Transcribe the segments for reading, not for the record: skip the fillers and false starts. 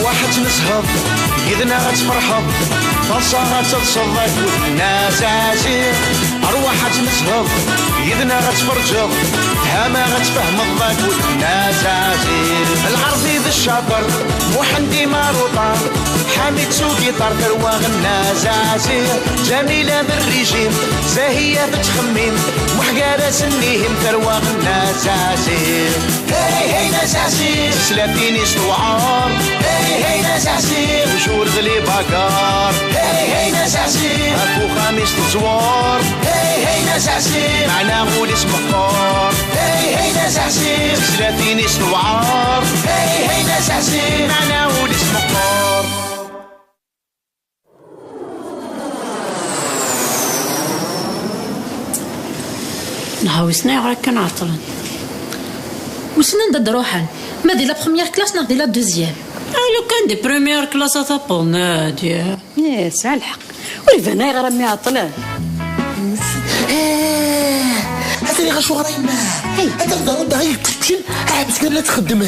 واحد نسهض يدنا غتفرحض فرصة غتتصدق والناس عاشير أرواح تنسهض يدنا غتفرجض هما غتفهم الضاك والناس عاشير العرضي ذا الشاطر محندي ماروطار حامد سوقي طار ثرواغ الناس عاشير جميلة بالريجيم زاهية بتخميم محقارة سنيهم ثرواغ الناس عاشير هاي هاي ناس عاشير سلافيني سوعار هاي هاي ناس عاشير وشور ذلي باكار هاي هاي ناس عاشير اكو خامس تزوار هاي هاي ناس عاشير معنا غول اسم مقار هاي هاي ناس عاشير سلافيني سوعار هاي هاي ناس عاشير معنا غول اسم مقار نهاوسنا غير كنعطلن وسنا ندد روحان ما دي لا بروميير كلاس ناخدي لا دوزيام لو كان دي بروميير كلاس طابون نادية يس على الحق وليفانا غير مي عطلان هذا اللي غشو غرايما هذا الضرورة غير تشل بس كان لا تخدم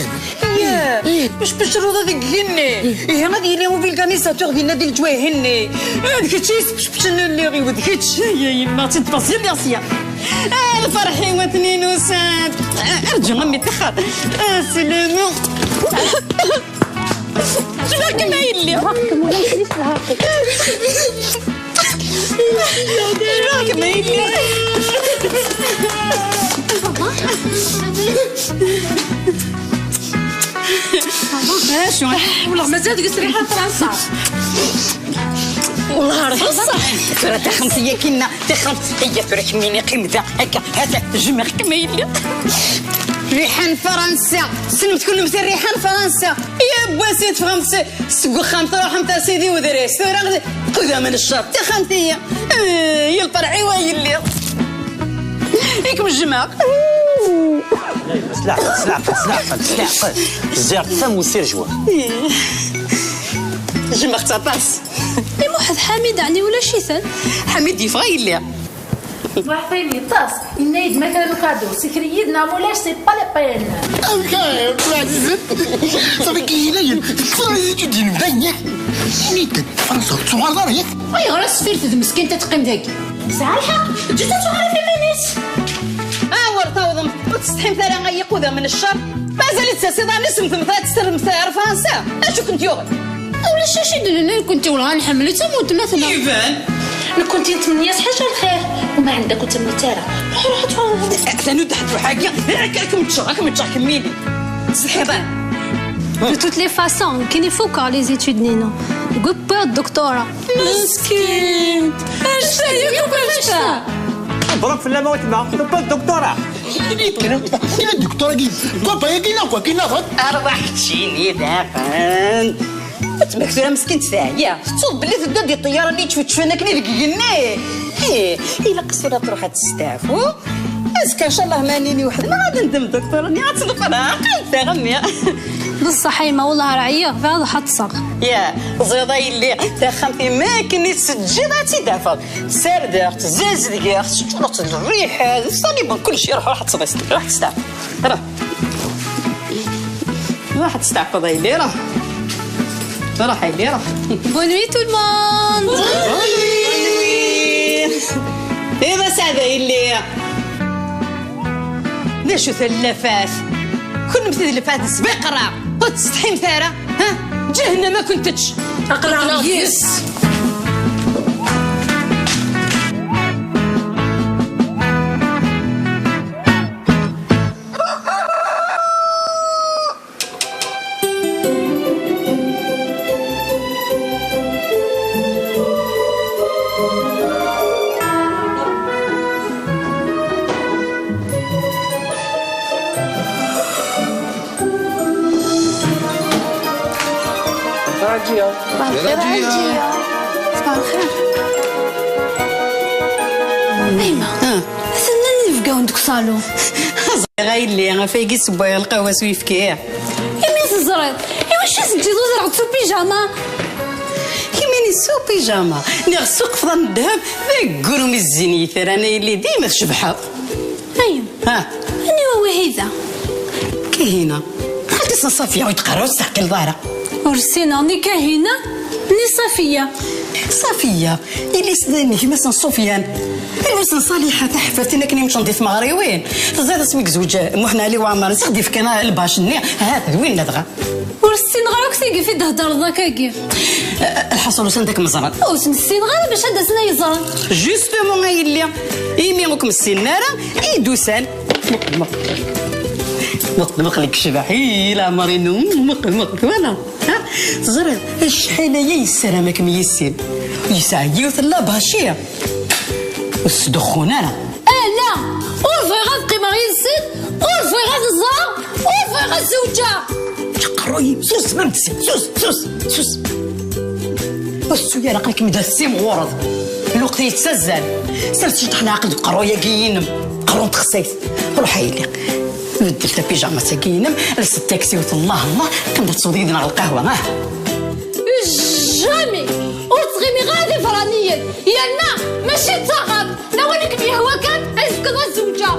يا باش روضا ذاك هني هذه اللي هو في الكانيساتور ديالنا ديال الجواهني هذاك الشيء باش اللي غير وديك يا يما تنتباسي ميرسي الفرحي واثنين وسات ارجع امي تاخر سلامة شباك مايل لي شباك مايل لي شو والله مازال ديك السريحه فرنسا والله راه صح ترى تا خمسيه كنا تا خمسيه ترى كميني قيمتها هكا هذا جمع كميل ريحان فرنسا سلمت كل مثل ريحان فرنسا يا بواسيت فرنسا سقو خامطه روح سيدي ودريس ترى خذها من الشرط تا خمسيه يا الفرعي ويلي هيك من الجمع سلاح زير فم وسير جوا جمع تاباس لي موحد حميد عني ولا شيثان حميد يفغي لي واحد طاس ينايد ما كانوا كادو سكريدنا مولاش سي با لا بين اوكي بلاد صافي كاين فرنسا تدير مبانيك نيت فرنسا تصغر ياك وي غير سفيرت مسكين تتقيم داكي ساعه الحق جيت تغري في مانيس ورطاوضم وتستحيم ثاني غيقوذا من الشر مازالت ساسيضا نسم ثمثات تستر مثار فرنسا اشو كنت يوغل ولا شاشي دلنا كنت ولا نحمل تموت مثلا ايفان كنت نتمنى حاجه الخير وما عندك تما ترى روح تفرج ثاني تحت حاجه راكم تشاكميني صحيبان De toutes les façons, qu'il ne faut pas les études نينا. قلت بيا الدكتورة. مسكين. اش رايك باشا؟ مبروك في اللموت مع الدكتورة. كاين الدكتورة كاين أربحتيني دافن. تمكتوره مسكين تفاهيه تصوب بلي تبدا ديال الطياره اللي تفوتشفنا كني لقيناه الا قصوره تروح تستعفوا اسكا ان شاء الله مانيني وحده ما غادي ندم دكتور اني غتصدق انا قلت غنيه بصح حيمه والله رعيه في هذا حتصغ يا زيضاي اللي تخمتي ما كني تسجلاتي دافا سردر تزاز ديال شرط الريحه صليبا كل شيء روح تصبست راح تستعف راح تستعف ضايلي راح هاي راح Bonne nuit tout le monde. Bonne nuit. إيه بس هذا اللي ليش ثلفات كل مثل ثلفات سبيق راه وتستحيم ثارة ها جهنم ما كنتش اقلع يس صباح الخير. أيما ثناني نبقاو ندك صالون غاي اللي فايقي سبايا القهوه سويفكيه يمين تزريط واش سجلو زرعت سو بيجاما كيماني سو بيجاما نغسق فضا الذهب ذاك قرومي الزينيت رانا اللي ديما تشبحها أيما ها أني وهيدا كاينه هاتي صافيه ويتقراو تستحقي ظهرها. ورسينا ني كاهنة ني صفية. صفيه اللي سداني كيما سن سفيان ايوا سن صالحه تحفتنا كني مش نضيف مغريوين زاد اسمك زوج محنا علي وعمر سخدي في كنا الباش ني هات وين ندغى ورسين غير كسيكي في تهدر ذاكاكي الحصل سندك مزران وسنسين غير باش هذا سنا يزران جوستومون غايلي يميغكم السناره يدوسان مق لك شبحي لا مارينو مق وانا ها زرع شحال هي السلامك ميسين يسعيو ثلا باشير السدخونه لا ورفي غاد قيمة ينسد ورفي غاد الزهر ورفي غاد الزوجة تقروي سوس ممتسي سوس السويا لقاك مدسي مغورض الوقت يتسزل سالتي طحنا عقد قرويه كينم قرون تخسيت روحي لي بدلت بيجامه سكينم لست التاكسي الله كنبغي تصوديدنا على القهوه جامي وتغيمي غادي فرانيا يالنا ماشي تغاب ناولك بيه هو كان عزك الزوجة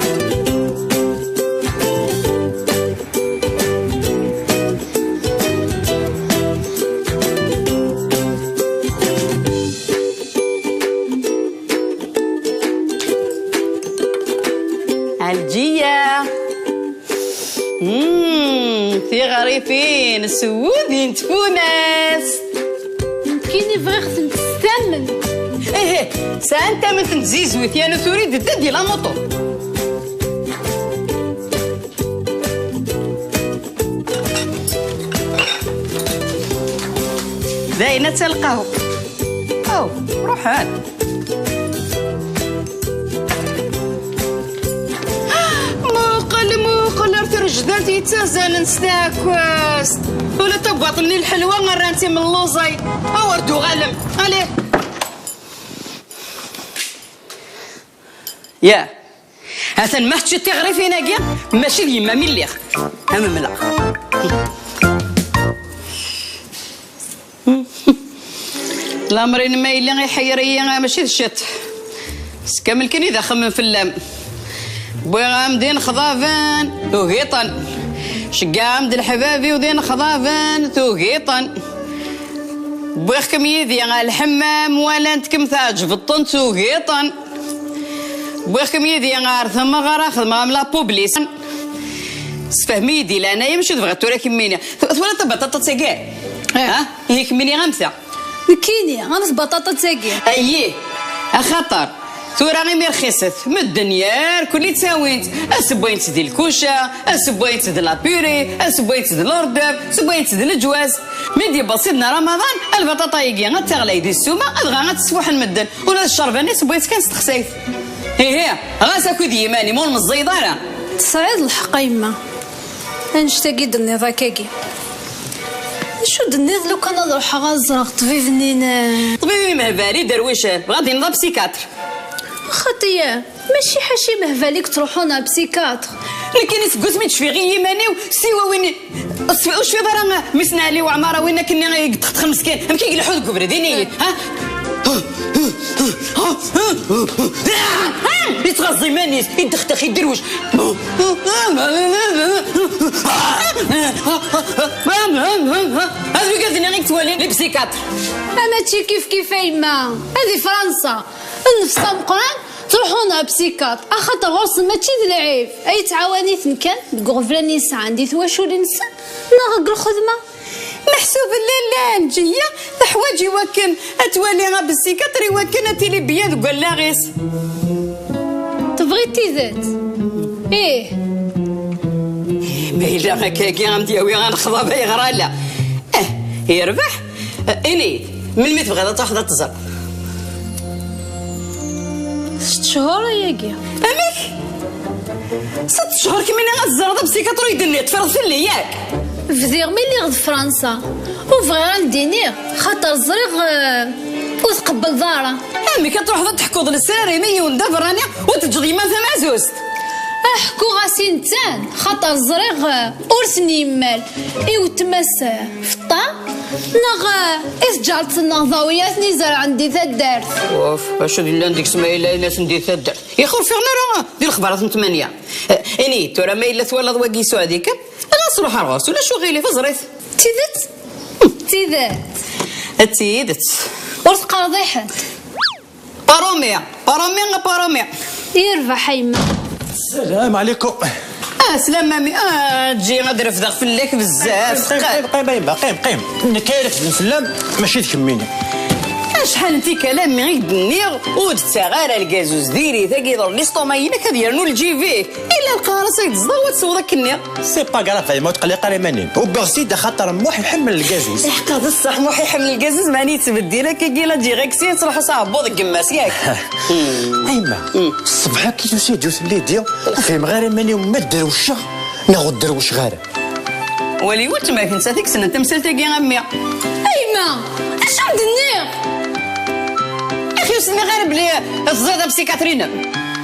الجيه في غريفين سودين تفوناس كيني فغي خصني تستمن ايه سانت من تنزيزوي انا تريد تدي لا موطو باينه تلقاو او روح هاد موقل ارترجدات يتسازل نستاكوست ولا تباطلني الحلوه غرانتي من اللوزاي اوردو غالم عليه يا هذا ما تشي تغري ناقيا ماشي اليما من اللي اما ملا الامرين مايلين غيحيريا ماشي الشت كامل كان اذا خمم في اللام بوي غامدين خضافان توقيطن شقام ديال حبابي ودين خضافان توقيطن بويخكم يدي الحمام ولا انتكم ثاج بطن توقيطن بويخكم يدي غار ثم غار اخذ مغاملا بوبليس سفهمي يدي لانا يمشي تبغى تورا كميني ولا تبطاطا تساكي ها هي كميني غامسه كيني غامس بطاطا تساكي اييه اخطر تورا غير مرخصت من الدنيا كل تساوينت اسبوينت ديال الكوشه اسبوينت ديال لابيري اسبوينت ديال الاردب اسبوينت ديال الجواز ميدي بسيطنا رمضان البطاطا يجي غتغلى يدي السومه ادغا غتسفوح المدن ولا الشرباني اسبوينت كان ستخسيف هي غاساكو ديماني مول من الزيداره تصعيد الحق يما انشتاقي دني ذاكاكي شو دنيض لو كان نروح غازرق طبيب نينا طبيبي مهبالي درويشه غادي نضرب بسيكاتر خطيه ماشي حاشي مهباليك تروحونا بسيكاتر لكن سكوت مي تشفي غي يماني سيوا وين واش في ضرا مسنا علي وعماره وين كني تخت مسكين ما كيقلحوا الكبر ديني ها يتغزي مانيس يدختخ يدروش هذا قاعدين غير توالي لي بسيكاتر انا تشي كيف يما هذه فرنسا النفس مقران تروحونا بسيكات اخاطر غرس ماشي د العيب اي تعاوني كان الكغفلاني نسا عندي ثواشولي نسا نغق الخدمه محسوب لا نجيه الحوايج يوكن اتوالي غا بالسيكاتر يوكن اتيلي بياد وقال لا غيس تبغيتي ذات ايه ما الا هكاكي غندياوي غنخضا بها يغرى لا يربح اني من مي تبغي تاخذ تزر 6 شهور ياكي امك 6 شهور كميني غتزرد بسيكاتر يدني تفرض لي ياك فدير ملي غد فرنسا وفغي غنديني خاطر الزريغ وتقبل دارا امي كتروح تحكوض للسراري ميون دافراني وتجري ما ثم عزوز احكو غاسي نتان خاطر الزريغ ورثني مال ايوا تماس فطا نغ اسجارت النظاويات نزار عندي ذا الدار اوف واش اللي عندك سمايله ناس ندير ذا الدار يا خو فيغنا راه ديال الخبرات من 8 اني ترى ما الا تولد واقي سعديك تروح الغاس ولا شو غيلي فزريت تيدت تيدت ورث قرضيحت باروميا يربح يما. السلام عليكم. سلام مامي. تجي غادي رفدغ فلك بزاف. قيم نكايلك نسلم ماشي تكميني. شحال انتي كلام غير النيغ ودتا غير الكازوز ديري ثاقي دور ليستوماينك هذا يرنو الجي فيه الا القارصه يتزضا وتسوضك النيغ. سي با كراف ما تقلق على مانين وبغسيد خاطر موح يحمل الكازوز. الحق هذا الصح موح يحمل الكازوز ماني تبدي لك كي لا تجي غاكسي تروح صابو ذاك القماس ياك. ايما الصبح كي تسيد جوز الليديا فهم غير ماني وما دروشه ناخذ دروش غير ولي وانت ما كنت هذيك السنه انت مسلتي غاميه. ايما اش عند النيغ اخي وسني غير بلي الزياده بسيكاترينا.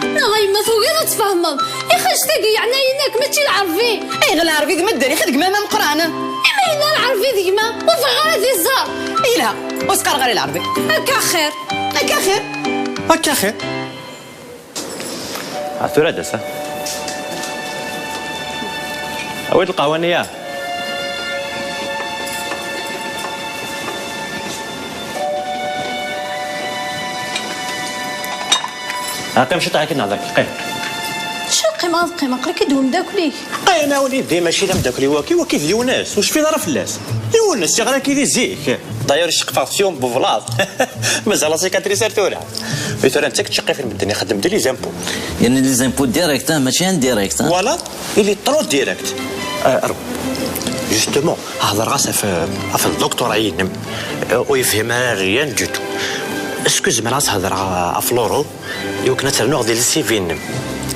غايما فوقي تفهمض يا خاش تاقي يعني انك ماشي العرفي. اي غير العرفي ديما داري خدك ماما مقرانه. اما الا العرفي ديما وفي غير ذي الزهر. اي لا وسكر غير العرفي هكا خير هكا خير. عثورة دسا أود القهوانية. قيم شو تعاكد نعذاك قيم شو قيمة قريك دوم داكليك قيم يا وليدي ماشي لا مداكلي وكيف يونس واش في ضرب فلاس يونس شغله كي زيك داير الشقفاسيون بوفلاط مازال سيكاتريس ارتورا مثلا انت كتشقي في المدن خدم لي زامبو يعني لي زامبو ديريكت ماشي انديريكت فوالا اللي طرو ديريكت جوستومون هضر غاسه في الدكتور عينم ويفهم ريان دو تو اسكو زعما تهضر افلورو يمكن ترنوغ ديال السي في نم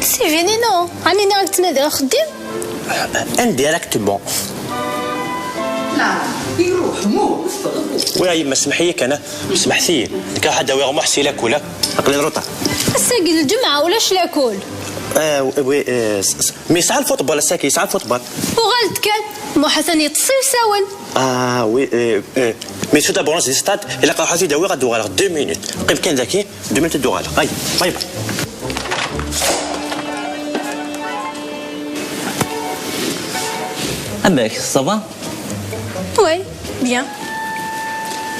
سي فيني نو راني ناقص تنادي خديم انديريكتومون. لا يروح مو ويا ما سمحيك انا سمحتي كان حدا ويغ محسي لاك ولا اقلي نروطه الساقي الجمعة ولا شلاكول. وي مي يسعى الفوتبول الساكي يسعى الفوتبول وغلط كان مو حسن يتصي وساون. وي مي تو دابور نزيد ستاد الا قاو حاسي داوي غدوغ على 2 مينوت قيم كان ذاكي 2 مينوت دوغ على باي باي أماك صافا؟ وي بيان.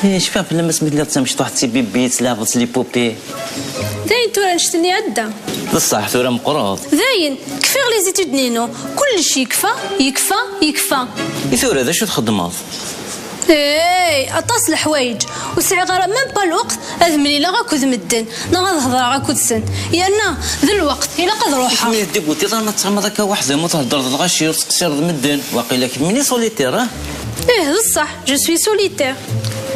ايش فيها لما سميت لي تمشي واحد سي بيبي تلعبت لي بوبي داين تورا نشتني عدا بصح ثورة مقراض داين كفي لي زيتود نينو كلشي يكفى. ثورة هذا شو تخدم اي اطاس الحوايج وسعي غير ميم با الوقت هذ مليله غاكود مدن نغا هضره غاكود سن يانا ذا الوقت الا قد روحها مي دي قلتي ما تسمى ذاك واحد ما تهضر غاشي تقصير مدن واقيلا كميني سوليتير ايه بصح جو سوي سوليتير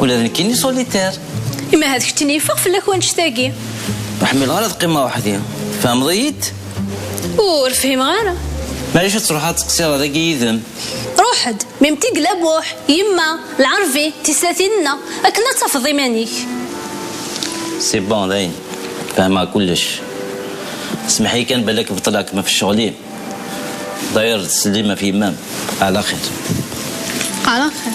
ولا كيني سوليتير اما هذاك تني فوق في الاكوان تشتاقي وحمل غير قيمه وحديه فهم ضيت ورفهم غير معليش تروح تقصير هذاك يذم روحد ميمتي قلابوح يما العرفي تساتينا اكنا تفضي مانيك سي بون داين فاهمة كلش اسمحي كان بالك بطلعك ما في الشغلين داير تسليمة في إمام على خير على خير.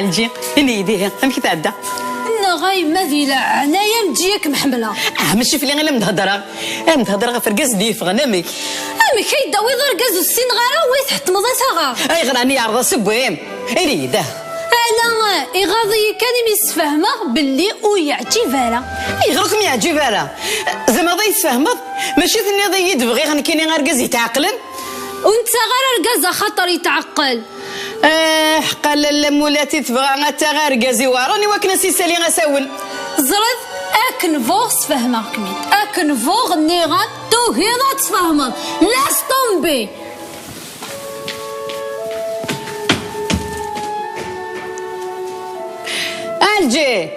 نجي نيديها هم كي تعدى انا غاي مذيله عنايا مجيك محمله ماشي في اللي انا متهضره في ركاز ديف غنامك امي كيداوي ركاز السين غير ويتحط مضيتها غير اي غير راني عرضه سبويم اريده انا اغاضي كان يسفهمه باللي ويعجبها اي غيركم يعجبها زعما ضي يتفهمض ماشي ثني ضي يدبغي غنكيني غير ركاز يتعقلن وانت غير ركاز خاطر يتعقل قال مولاتي تبغى غتا غير ركازي وراني واكنا سيسالي غساون زرد اكن فوغ تفهمك مين اكن فوغ نيغان تو هيدا تفهمك لاس طومبي الجي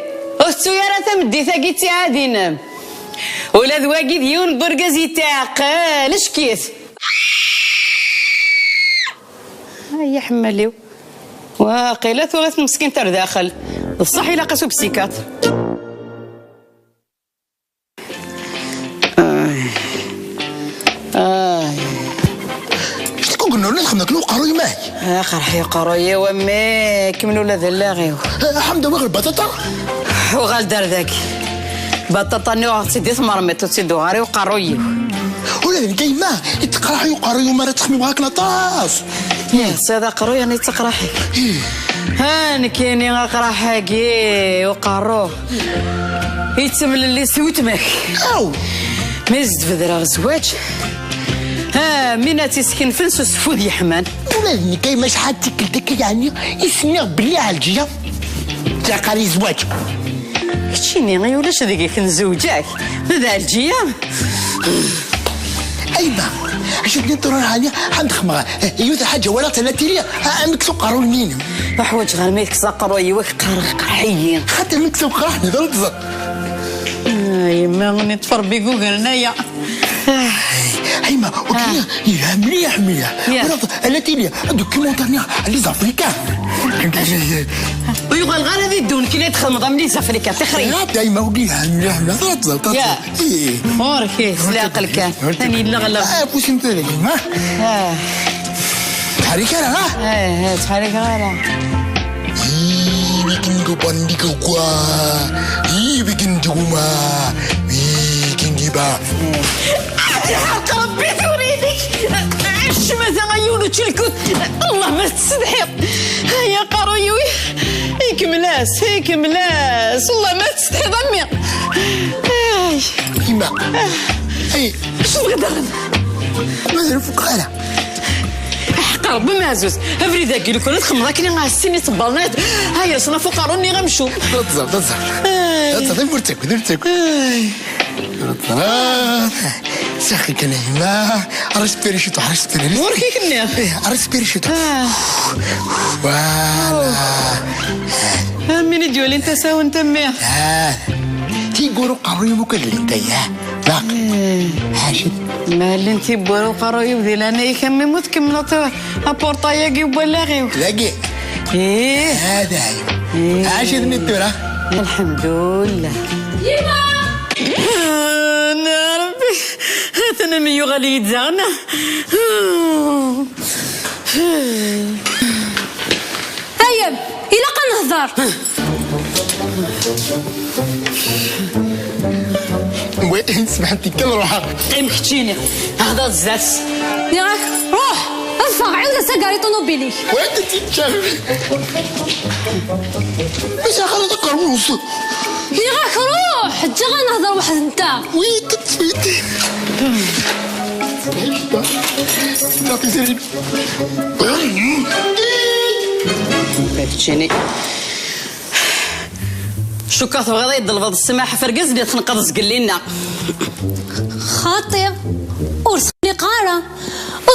السيارة تمدي ثاقيتي عادين ولا ذواقي ديون برقازي تعقل شكيت هيا حماليو واقيلا ثلاث مسكين تر داخل الصح إلا قاسو بسيكات شتكون قلنا ولا خمك نو قروي ماي اخر حي قرويه وماك من ولا ذلاغيو حمد وغير بطاطا وغال دار ذاك بطاطا نوع سيدي ثمرمت وسيدو غاري وقرويو ولا كيما يتقراحي وقرويو ما تخمي هاك نطاس يا سيدا قروي انا تقراحي هاني كايني غقراحاكي وقرو يتسمل اللي سويتمك او مزد بدرا الزواج ها مين تسكن فنس سفود يحمان ولا كيما شحال تكلتك يعني يسمع بلي على الجيه تاع قاري زواج كتشيني غير ولاش هذيك كنزوجاك هذا الجيام ايما اش نطر عليا حندخمها يوث حاجه ولا تلاتيليا عندك سوق قارون مين حوايج غير ميك ساقرو يوك قرحيين حتى ميك سوق قراحني ضرب يما غني تفر بيكوكل هنايا ايما وكيا يا مليح مليح التي دوكيومونتاريا لي زافريكان ويغال غير هذه الدون كي يدخل مضام لي زافريكا تخري لا دايما وكيا مليح مليح يا موركي سلاقل كان ثاني لغلب بوش انت لك ها تحريك انا ها تحريك انا bikin ko pandi ko kwa bikin juma bikin giba ربي توريني الشمس غيونو تشلكوت الله ما تستحق هيا قرويوي هيك ملاس والله ما تستحق ضمي كيما اي شو غدا مازال فقاله قرب مازوز افري ذاك اللي كنا تخمم لكن غاسيني تبلنات هيا صنا فقروني غنمشو تظهر درتك ساخي كان هنا عرفت بيريشيتو وركي كنا عرفت بيريشيتو فوالا مين ديولي انت ساو انت ميا تيقولوا قروي مكلل انت يا باق حاجه ما اللي انت بورو قروي ودي انا يكمل متكمل ابورطاياكي وبلاغي لاقي ايه هذا عاشت من الدوره الحمد لله يا ربي هاتنا ميو غالي يتزاغنا هيا إلا قنهضر وين سمحتي كل روحك قيم كتشيني هذا الزاس ياك روح ارفع عندنا سكاري طوموبيلي وين تتشاف باش خلط قرموس ياك روح انت غنهضر واحد انت وين تتفيتي كتشيني شو كاثو غدا يضلفض السماحه فرقز اللي تنقض زقلينا خاطر ورسلي قارة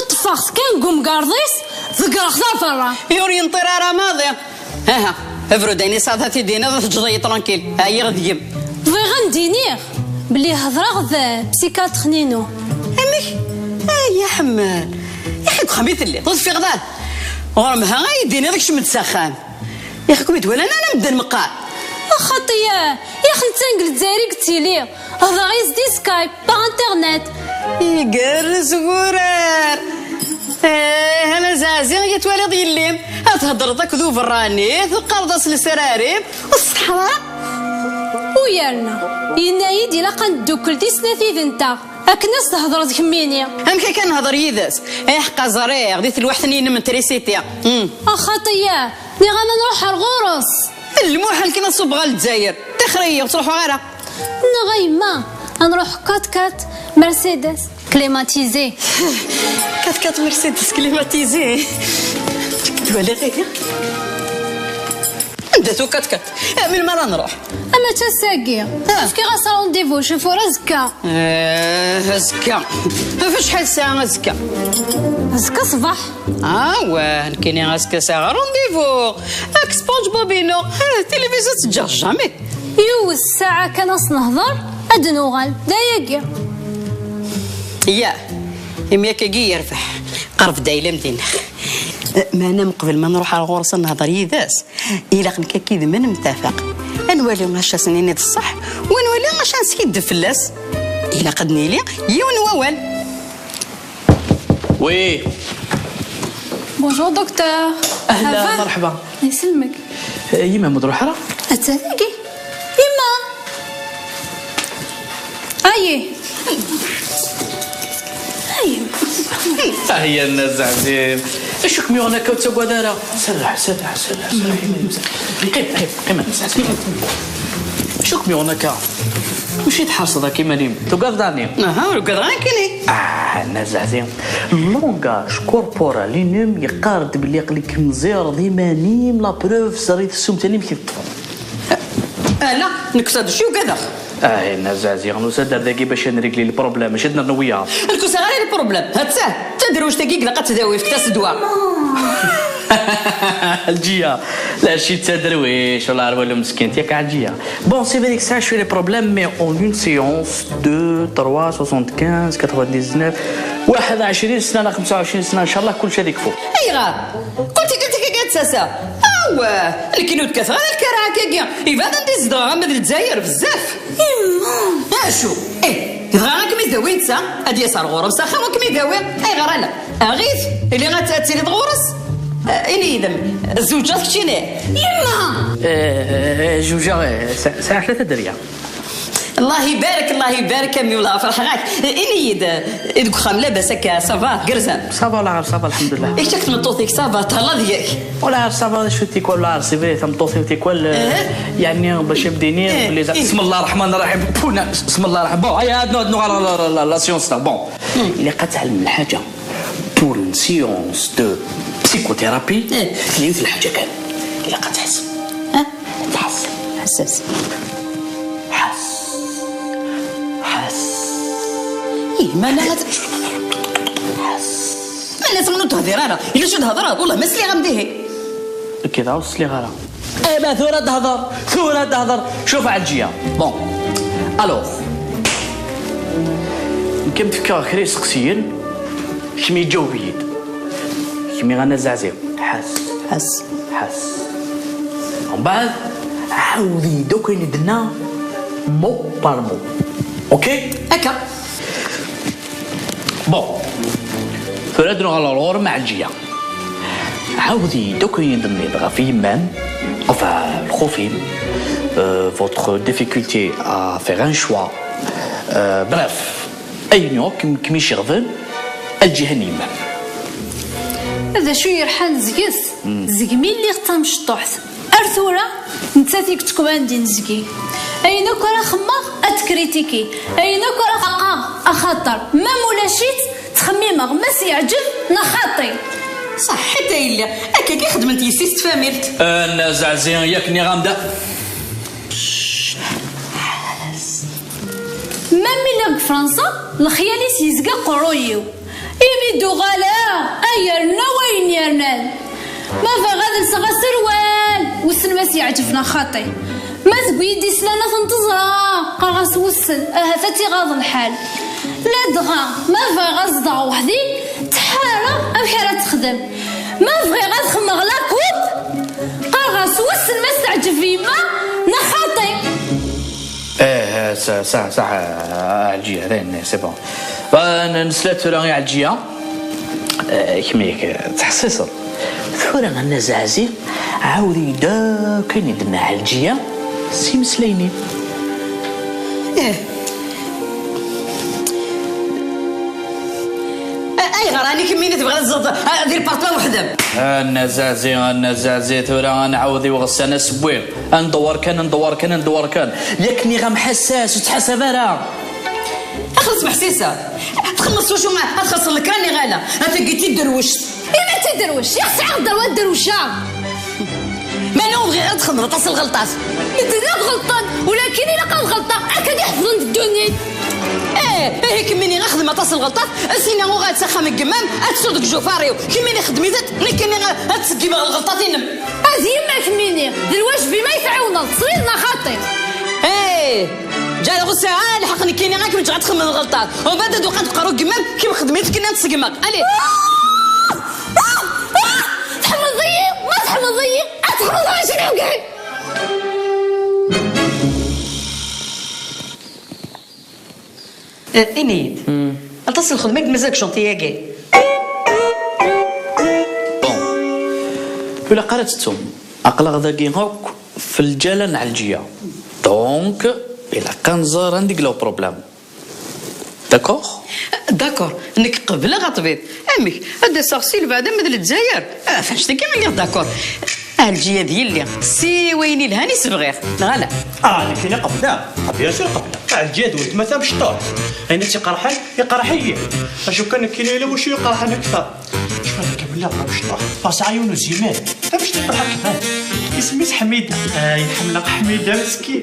الطفاخ كان قوم قارضيس ذكر خذا فرا يوري انطرارة ماضية ها افرو ديني صادتي دينا تجضي ترانكيل هاي غديم في غندينيغ بلي هضرا غدا بسيكاتر نينو امك يا حمال يا اخي تخميت اللي طز في غداد ورمها يديني داك شمت سخان يا اخي كويت ولا انا نبدا المقال خطيه يا اخي تنقل الجزائري قلتي لي هذا غيزدي سكايب با انترنت يقرز غورار انا زازي يتوالي ضيليم تهضر ذاك ذو فراني تقرضص لسراريم والصحراء ويالنا ينايد الا قندوكل دي سنافيد نتا هاك الناس تهضر تكميني امك كان هضر يداس حقا زريغ ديت الوحدنين من تريسيتيا خطيه ني غانا نروح الغرس الموحل كي نصوب غا الجزائر تخريه وتروحوا غيرها نغيما نروح كات مرسيدس كليماتيزي كات مرسيدس كليماتيزي تولي غير نداتو كات من مرة نروح اما تساقي كي غا رونديفو شوفو رزكا زكا فاش حال ساعة زكا زكا صباح واه كاينين غاسكا ساعة رونديفو هاك سبونج بوبينو التلفزيون تجاه جامي يو الساعة كان نهضر ادنوغال داياكي يا يمياك كي يرفح قرف دايله مدينه ما انا قبل ما نروح على الغرس نهضر يداس الا قلك كيد من متفق نولي غاش سنيني الصح ونولي غاش نسكيد فلاس الا قد نيلي يون ووال وي بونجور دكتور اهلا مرحبا يسلمك يما مدروحه اتلاقي يما ايه هي الناس عزيز اشك مي هناك وتسوى دارا سرح قيم شك مي هناك وش يتحصل كيما نيم توقف داني وقف كيني الناس عزيز اللونغاج كوربورال نيم يقارد باللي يقلك مزير ديما نيم لا بروف صريت السوم تاني كيف لا نكسد شو كذا الناس عزيز نوسد ذاكي باش نريكلي البروبليم شدنا نويا الكوسه غير البروبليم هاد ساه تدروش تاكيك لقات تداوي في كاس دواء الجيه لا شي تدرويش ولا عرفوا مسكين ياك عالجيه بون سي فري سا شوي لي بروبليم مي اون اون سيونس 2 3 75 99 21 سنه 25 سنه ان شاء الله كل شيء يكفو اي غار قلت كي ساسا الكيلو كثر الكراعه كاكيا يبان نديز دغا من الجزائر بزاف شو دغا كمي داوين تسا هادي يسار غورم ساخا وكمي داوي اي غار انا غيث اللي غاتاتي دغورس اني يدم الزوجات كشيني يما جوجا ساعه 3 دريا الله يبارك يا ميولا فرح غاك اني يد خام لاباس هكا صافا قرزان صافا ولا صافا الحمد لله ايش تاك تمطوطيك صافا تهلا ديالك ولا صافا شو تيكول ولا سي فري تمطوطي تيكول يعني باش يبديني بلي بسم الله الرحمن الرحيم بونا بسم الله الرحمن بون هيا هادنو على لا سيونس بون اللي قتعلم الحاجه بور اون سيونس دو بسيكوثيرابي اللي في الحاجه كان اللي قتحس حساس ما لازم نتهضر انا الا شو تهضر والله ما سلي غمديه كذا وصلي غير ايوا ثوره تهضر شوف عالجيه بون الوغ يمكن تفكر خير سقسيين كمي جاوبيد كمي غانا زعزير حس ومن بعد عاودي دوك ندنا مو بار مو اوكي هكا بون فردنا على الغور مع الجيه عاودي دوك يدني دغا في يمان enfin الخوفين votre difficulté à faire un choix bref اي نوع كميش يغفل الجهه نيمان هذا شو يرحل زقيس زقمي اللي غتا مشطوحت ارثوره نتا فيك تكون عندي نزقي اينو كرا خماغ اتكريتيكي اينو كرا خقاغ اخاطر ما مولاشيت تخميمغ ما سيعجب نخاطي صح حتى الا هكا كي خدمت يسيست فاميلت انا زعزين ياكني غامده مامي لك فرنسا الخيالي سيزقا قرويو يميدو غالا ايرنا وين يرنان ما فغاد نسغا سروال وسن ما سيعجبنا خاطي ما تقوي يدي سلانا تنتظرا قرغاس وسن فاتي غاض الحال لا دغا ما فغا صدغ وحدي تحارة بحيرة تخدم ما بغي غا تخمغ لا كوب قرغاس وسن ما استعجب فيما نخاطي صح عالجيه هذا سي بون فنسلات راهي عالجيه كميك تحسيص ثورة غنا زعزي عاودي دا كاين يدنا عالجيه سي مسليني اي غراني كميني تبغى تزود دير بارطلا وحده انا زازي ثورة نعاودي وغسانا سبوير ندور كان ياكني غام حساس وتحسب راه اخلص محسيسه تخلص وشو ما تخلص لك راني غاله انت قلتي دروشت ما تدروش يا اختي عقد الواد دروشه ما نبغي غير تخمر تصل غلطات انت غلطان ولكن الا كان غلطان اكيد يحفظون الدنيا هيك مني نخدم تصل غلطات سينا غو غاتسخم القمام اتسودك جوفاريو كيميني خدميتك لكن غاتسقي بغا الغلطاتين هذه ما كميني الواجب ما يفعلنا تصيرنا خاطي جا غو ساعه لحقني كيني غاك باش غتخمم الغلطات ومن بعد دوقا تقرو القمام كيما خدميتك كنا نتسقمك الي تحمل ضيق ما تحمل ضيق اتحمل ضيق شنو كاين انيد اتصل خدمك مازالك شونطي كاع بون ولا قرات التوم اقلق ذاكي هوك في الجاله نعالجيه دونك الا كان زار عندك لو بروبليم داكوغ داكور انك قبل غطبيط امك هذا سارسيل بعدا مثل الجزائر فاش تكي من داكور الجيه ديالي سي ويني الهاني صغير لا لكن قبلنا بيان سور قبلنا الجياد ولد مثلا بشطور انا تيقرحن يقرحي اشو كان كاين الا واش يقرحن اكثر شحال كامل بشطور فاس عيون زيمان باش تقرح كمان اسميت حميده يحملق حميده مسكين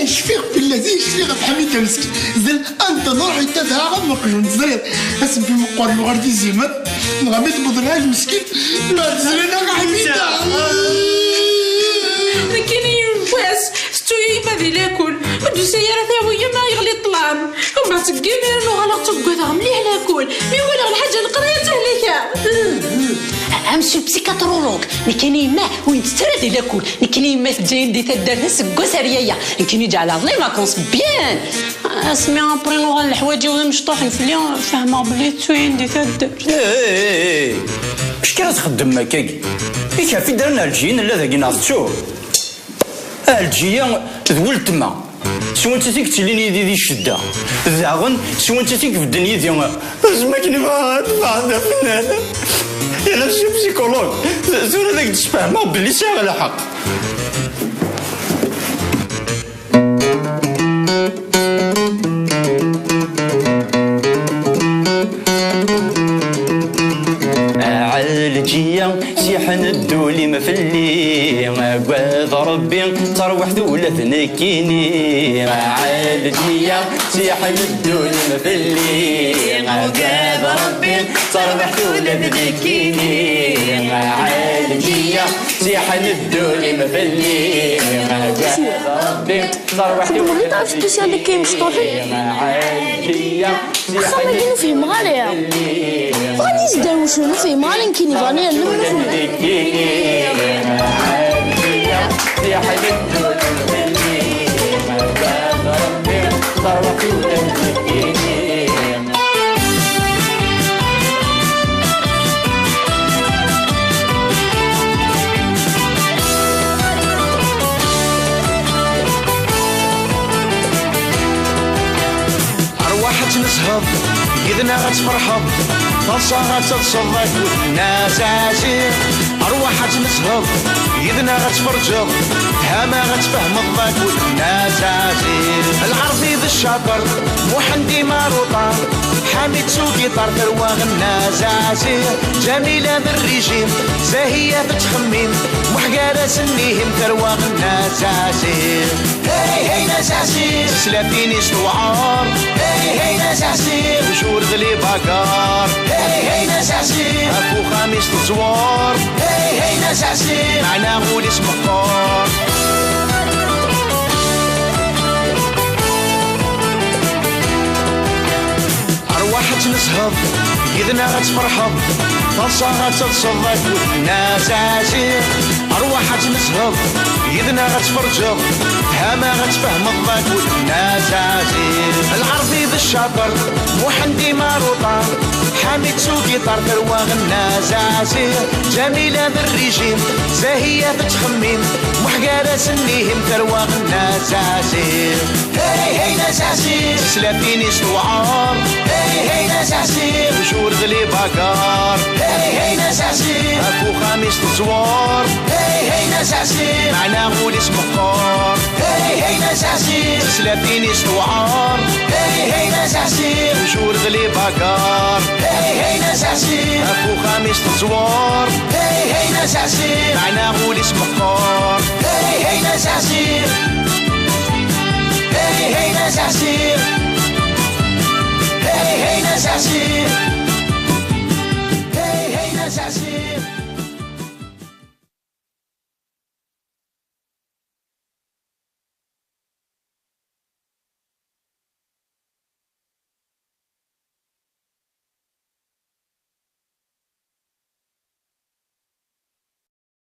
شفيق بالله شفيق بحميده مسكين زين انت نروح يتبع مقلون زين اسم في مقارن وغردي زيمان نغمد بضلها المسكين لا زينا حميده لكن ينفاس ستوي ما ذي لاكل ودو سيارة ثاوية ما يغلي الطلام وما تقيمير نو غلق تقوذها مليح لاكل مي ولا الحاجة القرية تهلكها امشي بسيكاترولوج نكني ما وين تسترد لاكل نكني ما تجين دي تدار سكو سريايا نكني جعل لي فاكونس بيان اسمي ابري نو الحوايج ومشطوحين في اليوم فاهمه بلي توين دي تدار اش كان تخدم هكاكي ياك في درنا الجين لا ذاك ناضتو الجيه ذول تما شو انت تيك تليني دي الشده زاغن شو انت تيك في الدنيا ديال زعما كني بعد فنان انا شي بسيكولوج زور هذاك تفهموا بلي شاغل حق الجيه سيحن الدولي ما فلي قواذ ربي تروح ذولا ثنكيني الجيه سيحن الدولي ما فلي قواذ ربي تروح ذولا ثنكيني الجيه سيحن الدولي ما فلي قواذ ربي تروح ذولا تعرف شتو هذاك كيمشطوحين خا ما كاينو فيه مغاليه غادي يزداو شنو فيه مغالين كاين فانيا أرواح نسهض إذنا غتفرحض فرصة غتصدق والناس عسير أرواح نسهض إذنا غتفرجض هما غتفهم الضاك والناس عسير العرفي بالشاطر محندي ماروطار حميد سوقي طار ثرواغ الناس عسير جميلة بالريجيم زاهية بتخميم محقارة سنيهم ثرواغ الناس عسير هاي هاي ناس عسير سلافيني سوعار هاي هاي ناس عسير وجور ذلي باكار هاي هاي ناس عسير اكو خميس تزوار هاي هاي ناس عسير معنا غولي اسم الطار أرواح نسهض إذنا غتفرحض فرصة غتصدق والناس عسير أرواح نسهض إذنا غتفرجض هما غتفهم الضاك والناس عسير العرفي بالشاطر محندي ماروطار حميد سوقي طار ثرواغ الناس عسير جميلة بالريجيم زاهية بتخميم محقارة سنيهم ثرواغ الناس عسير هاي هاي ناس عسير سلافيني سوعار هاي هاي ناس عسير وجور ذلي باكار هاي هاي ناس عسير اكو خميس تزوار هاي هاي ناس عسير معنا غولي اسم الطار هاي هاي ناس عسير سلافيني سوعار هاي هاي ناس عسير وجور ذلي باكار هاي هاي ناس عسير اكو خميس تزوار هاي هاي ناس عسير معنا غولي اسم الطار هاي هاي ناس عسير هاي هاي ناس عسير هاي هاي ناس عسير هاي هاي ناس عسير